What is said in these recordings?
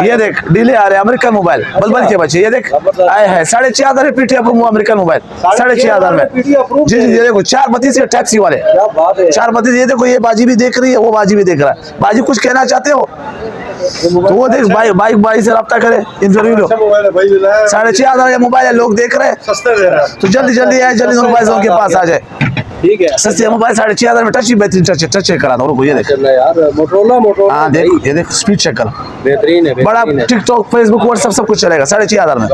ये देख डीले आ रहे अमेरिकन मोबाइल बलबल के बच्चे। ये देख आए है 6,500 में पीटी अप्रूव अमेरिकन मोबाइल 6,500 में। जी जी ये देखो 432 के टैक्सी वाले 432। ये देखो ये बाजी भी देख रही है, वो बाजी भी देख रहा है। बाजी कुछ कहना चाहते हो तो वो देख भाई से रब्ता करे इंटरव्यू लो। 6,500 का मोबाइल है, लोग देख रहे हैं तो जल्दी आए, जल्दी मोबाइल के पास आ जाए। ठीक है सस्ते मोबाइल 6,500 में टच बेहतरीन टच चेक करा दो। ये देख यार मोटरोला हाँ देख ये देख स्पीड चेक कर बेहतरीन है, बड़ा टिकटॉक फेसबुक व्हाट्सएप सब कुछ चलेगा 6,500 में।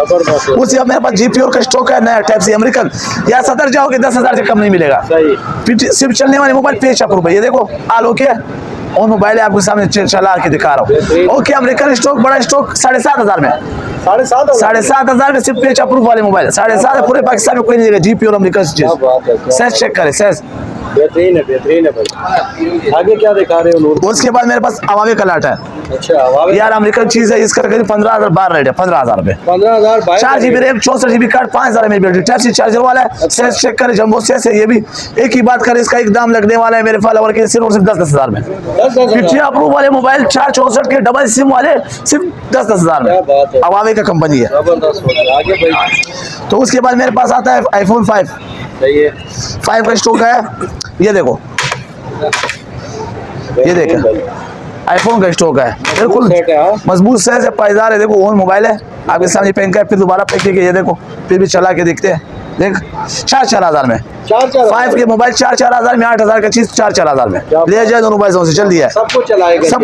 उसी अब मेरे पास जीपी का स्टॉक है नया टाइप सी अमेरिकन। या 70 जाओगे 10,000 से कम नहीं मिलेगा। सिर्फ चलने वाले मोबाइल पेश अप्रूव है। ये देखो आल ओके और मोबाइल आपके सामने चला के दिखा रहा हूँ। ओके अमेरिकन स्टॉक बड़ा स्टॉक 7,500 में 7,500 में सिर्फ पेज अप्रूव वाले मोबाइल 7,500 पूरे पाकिस्तान में कोई नहीं देगा। जीपी और अमेरिकन चीज सेस चेक करें सेस बेहतरीन है भाई। आगे क्या दिखा रहे हो नूर? उसके बाद मेरे पास अवावे का लाट है। अच्छा यार अमेरिकन चीज है, इसका करीब 15,000 बार रेट है 15,000 रुपए 4 GB RAM 64 GB card 5,000 mAh battery type C charger वाला है। सेस चेक करें जंबो सेस है। ये भी एक ही बात करें इसका एक दाम लगने वाला है मेरे फॉलोवर के सिर्फ 10,000 में। पीटी अप्रूव वाले मोबाइल 464 के डबल सिम वाले सिर्फ 10,000 में अवावे का कंपनी है। तो उसके बाद मेरे पास आता है iPhone 5 का स्टॉक है। ये देखो ये देखें आईफोन का स्टॉक है बिल्कुल मजबूत साइज है, पायदार है। देखो ओन मोबाइल है आपके सामने पहन कर फिर दोबारा पैक करके ये देखो फिर भी चला के दिखते हैं। देख 4,000 में 5 के मोबाइल 4,000 में 8,000 का चीज 4,000 में ले जाए दोनों मोबाइल से जल्दी है। सब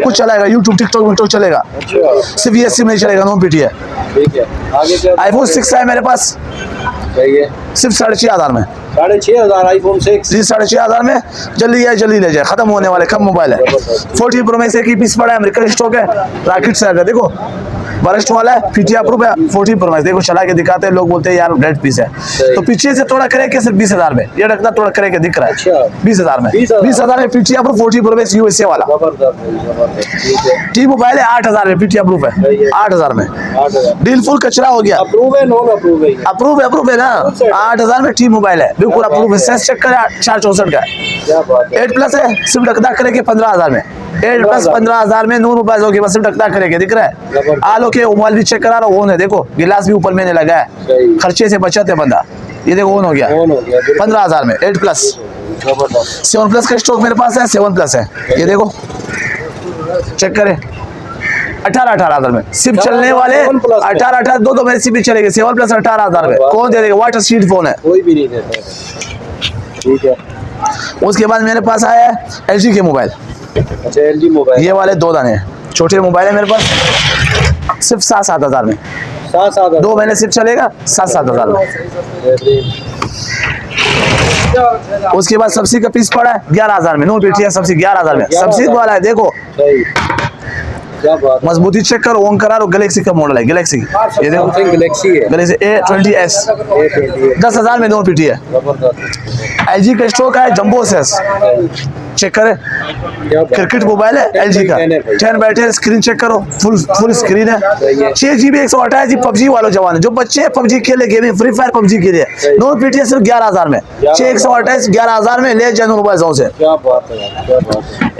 कुछ चलाएगा यूट्यूब टिकटॉक चलेगा। सिर्फ ये सिम नहीं चलेगा नॉन पीटी है। iPhone 6 है मेरे पास सिर्फ 6,500 में 6,500 iPhone 6 जी 6,500 में जल्दी ले जाए खत्म होने वाले कम मोबाइल है। 14 Pro Max एक ही पीस पड़ा है अमेरिकन स्टॉक है रॉकेट से आएगा। देखो बरस्ट वाला है पीटी अप्रूव है 14 Pro Max। देखो चला के दिखाते हैं लोग बोलते हैं यार डेड पीस है तो पीछे से थोड़ा करे के सिर्फ 20,000 में ये रखना थोड़ा करे के दिख रहा है 20,000 में 20,000 में PT approve 14 Pro Max USA वाला। टी मोबाइल है 8,000 में पीटी अप्रूव है 8,000 में डील फुल कचरा हो गया। अप्रूव है नॉन अप्रूव है? अप्रूव है ना 8,000 में टी मोबाइल है बिल्कुल अप्रूव है। सेस चेक करें 464 का 8+ है सिर्फ रखना करे के 15,000 में 8+ 15,000 में नूर मोबाइल हो गया बस सिर्फ रखना करे के दिख रहा है। आलो के मोबाइल भी चेक करा रहा हूँ है देखो गिलास भी ऊपर मैंने लगा है खर्चे से बचत है बंदा। ये देखो ऑन हो गया 15,000 में 8+। 7+ का स्टॉक मेरे पास है 7+ है। ये देखो चेक करें 18,000 में सिर्फ चलने वाले 18 दो मेरे भी चलेंगे 7+ 18,000 में कौन दे देगा? वाटर सीट फोन है कोई भी नहीं देता। ठीक है उसके बाद मेरे पास आया है LG के मोबाइल। अच्छा LG मोबाइल ये वाले 2 दाने छोटे मोबाइल है मेरे पास सिर्फ 7,000 में 2 महीने सिर्फ चलेगा 7,000 में। उसके बाद सब्सिडी का पीस पड़ा है 11,000 में नो पीटी सब्सिडी 11,000 में सब्सिडी वाला है। देखो मजबूती चेक करो ऑन करा लो गैलेक्सी का मॉडल है गैलेक्सी। ये देखो गैलेक्सी A20s 10,000 में 2 पीटी है। LG का स्टॉक है जंबो सेस चेक करें क्रिकेट मोबाइल है LG का 10x10 स्क्रीन चेक करो फुल स्क्रीन है 6 GB 128 GB PUBG वालों जवान है जो बच्चे PUBG खेले गेमिंग फ्री फायर PUBG के लिए नो पीटी सिर्फ 11,000 में 6 128 11,000 में ले जाए मोबाइल से।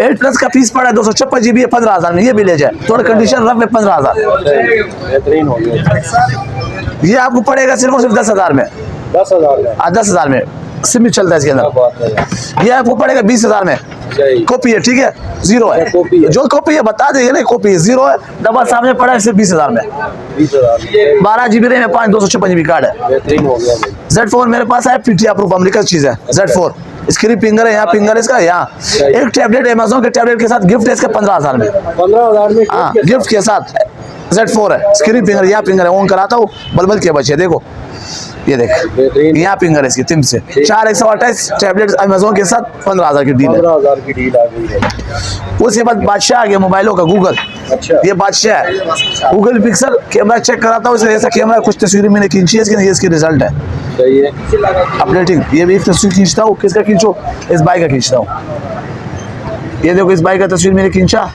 8+ का पीस पड़ा है 256 GB 15,000 में ये भी ले जाए थोड़ा कंडीशन रफ है 15,000 ये आपको पड़ेगा सिर्फ 10,000 में 10,000 में सिम भी चलता है इसके अंदर। ये आपको पड़ेगा 20,000 में कॉपी है ठीक है 0 है जो कॉपी है बता देंगे ना कॉपी है 0 है डबल सामने पड़ा है सिर्फ 20,000 में 12 GB रैम है 256 GB कार्ड है। Z4 मेरे पास है पीटी अप्रूव अमेरिकन चीज है Z4 स्क्रीन फिंगर है यहाँ फिंगर इसका यहाँ एक टैबलेट Amazon के टैबलेट के साथ गिफ्ट है इसका 15,000 में हाँ गिफ्ट के साथ Z4 है स्क्रीन फिंगर यहाँ फिंगर है ऑन कराता हूँ बलबल के बच्चे देखो ये देख यहाँ फिंगर है इसकी तिम से 4 128 टैबलेट Amazon के साथ 15,000 की डील है। उसके बाद बादशाह आ गया मोबाइलों का गूगल। अच्छा ये बादशाह है गूगल पिक्सल कैमरा चेक कराता हूँ ऐसा कैमरा कुछ तस्वीरें मैंने खींची है इसकी नहीं इसकी रिजल्ट है अपडेटिंग। ये भी एक तस्वीर खींचता हूँ किसका खींचो इस बाइक का खींचता हूँ। ये देखो इस बाइक का तस्वीर मैंने खींचा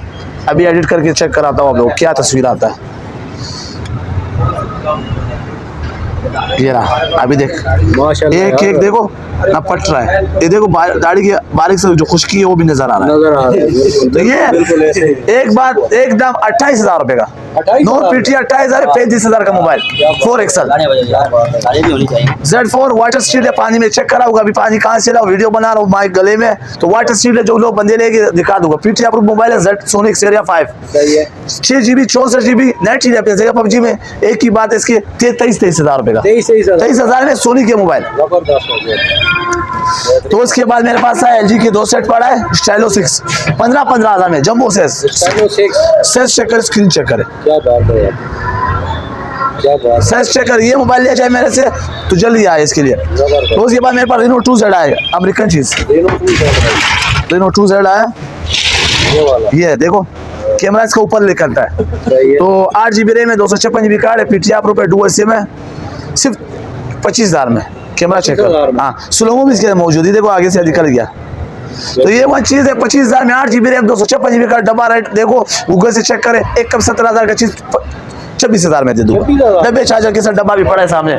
अभी एडिट करके चेक कराता हूँ आप लोग क्या तस्वीर आता है। ये रहा अभी देख एक देखो ना पट रहा है ये देखो दाढ़ी की बारीक से जो खुश्की है वो भी नजर आ रहा है। तो ये एक बात एकदम 28,000 रुपए का नो पीटी 28,000 35,000 का मोबाइल 4XL गाड़ी भी होनी चाहिए। Z4 वाटर स्टील है, पानी में चेक करा होगा। अभी पानी कहाँ से लाओ, वीडियो बना रहा हूँ माइक गले में, तो वाटर स्टील है, जो लोग बंदे लेके दिखा दूंगा। पीटी अप्रूव मोबाइल है, Z सोनी Xperia 5 सही है। 6GB 64GB नेट चीज है जगह पबजी में। एक ही बात है इसके 23,000 रुपए का, 23,000 में सोनी के मोबाइल। जबरदस्त हो गया। तो उसके बाद मेरे पास है LG के 2 सेट पड़ा है, स्टाइलो 6 15,000 में जम्बो सेस चेकर, स्क्रीन चेकर है, क्या बात है यार, क्या बात। Cess checker. ये मोबाइल लिया जाए मेरे से तो जल्दी आए इसके लिए। तो उसके बाद मेरे पास Reno 2Z आएगा, अमेरिकन चीज Reno 2Z आया, ये वाला ये देखो कैमरा इसका ऊपर निकलता है। सही है। तो 8GB रैम है, 256GB कार्ड है, PTI Pro पे डुअल सिम है, सिर्फ 25,000 में कैमरा चेक कर। 25,000 में। हाँ स्लोमो भी इसके मौजूद है, देखो आगे से निकल गया। तो ये वो चीज है 25,000 में 8GB रैम 256GB कार्ड, डब्बा राइट देखो गूगल से चेक करें, एक कप 17,000 का चीज 26,000 में दे दूंगा। 26,000 डब्बे चार्जर के साथ डब्बा भी पड़ा है सामने,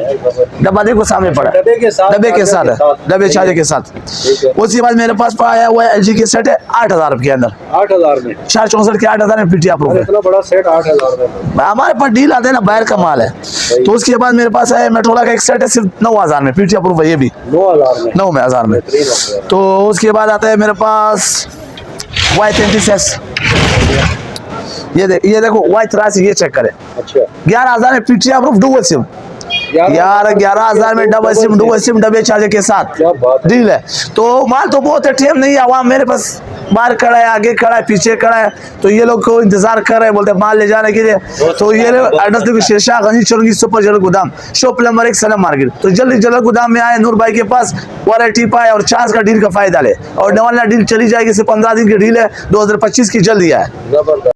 डब्बा देखो सामने पड़ा है, डब्बे के साथ डब्बे के साथ है, डब्बे ठीक चार्जर है। के साथ। ठीक है। उसके बाद मेरे पास आया हुआ है LG के सेट है 8,000 के अंदर, 8,000 में। 464 के 8,000 में PTI Pro अरे है। इतना बड़ा सेट 8,000 में। हमारे पास डील आते हैं ना, बाहर का माल है। तो उसके बाद मेरे पास है मेट्रोला का एक सेट है, सिर्फ 9,000 में PTI Pro है, ये भी 9,000 में। 9,000 में। बेहतरीन हो गया। तो उसके बाद आता है मेरे पास Y36, ये देखो Y83, ये चेक करें अच्छा 11,000 में PTI Pro डुअल सिम, यार 11,000 में डबल सिम डुअल सिम डब्बे चार्जर के साथ क्या बात है। डील है। तो माल तो बहुत है, टेम नहीं है, आवाम मेरे पास बाहर खड़ा है, आगे खड़ा है, पीछे खड़ा है, तो ये लोग को इंतजार कर रहे हैं, बोलते हैं माल ले जाने के लिए। तो ये एड्रेस देखो, शेरशाह गंज चौरंगी सुपर जनरल गोदाम, शॉप नंबर 1 सनम मार्केट। तो जल्दी जनरल गोदाम में आए, नूर भाई के पास वारंटी पाए और चांस का डील का फायदा ले। और नवाला डील चली जाएगी, सिर्फ 15 दिन की डील है, 2025 की जल्दी है। जबरदस्त।